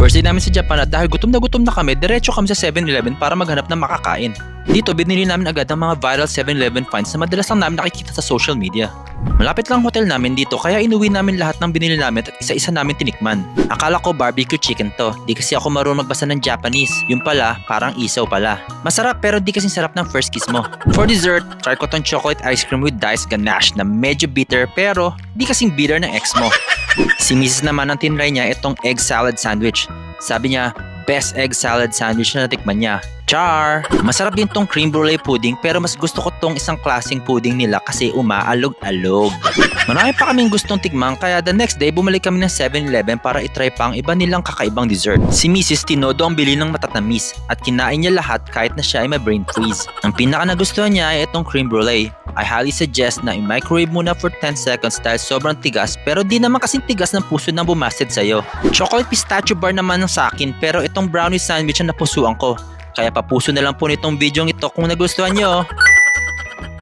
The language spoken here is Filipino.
First day namin sa Japan at dahil gutom na kami, diretso kami sa 7-Eleven para maghanap ng makakain. Dito, binili namin agad ang mga viral 7-Eleven finds na madalas lang namin nakikita sa social media. Malapit lang hotel namin dito kaya inuwi namin lahat ng binili namin at isa-isa namin tinikman. Akala ko barbecue chicken to, di kasi ako marunong magbasa ng Japanese. Yung pala, parang isaw pala. Masarap pero di kasing sarap ng first kiss mo. For dessert, try ko tong chocolate ice cream with diced ganache na medyo bitter pero di kasing bitter ng ex mo. Si Mrs. naman ang tinry niya itong egg salad sandwich. Sabi niya, best egg salad sandwich na natikman niya. Char! Masarap din tong cream brulee pudding pero mas gusto ko tong isang klaseng pudding nila kasi umaalog-alog. Marami pa kaming gustong tikmang kaya the next day bumalik kami ng 7-Eleven para itry pa ang iba nilang kakaibang dessert. Si Mrs. Tinodo ang bili ng matatamis at kinain niya lahat kahit na siya ay may brain freeze. Ang pinaka nagustuhan niya ay itong cream brulee. I highly suggest na i-microwave muna for 10 seconds dahil sobrang tigas pero di naman kasing tigas ng puso ng bumasid sa'yo. Chocolate pistachio bar naman ang sakin pero itong brownie sandwich ang napusuan ko. Kaya papuso na lang po nitong video ito kung nagustuhan nyo.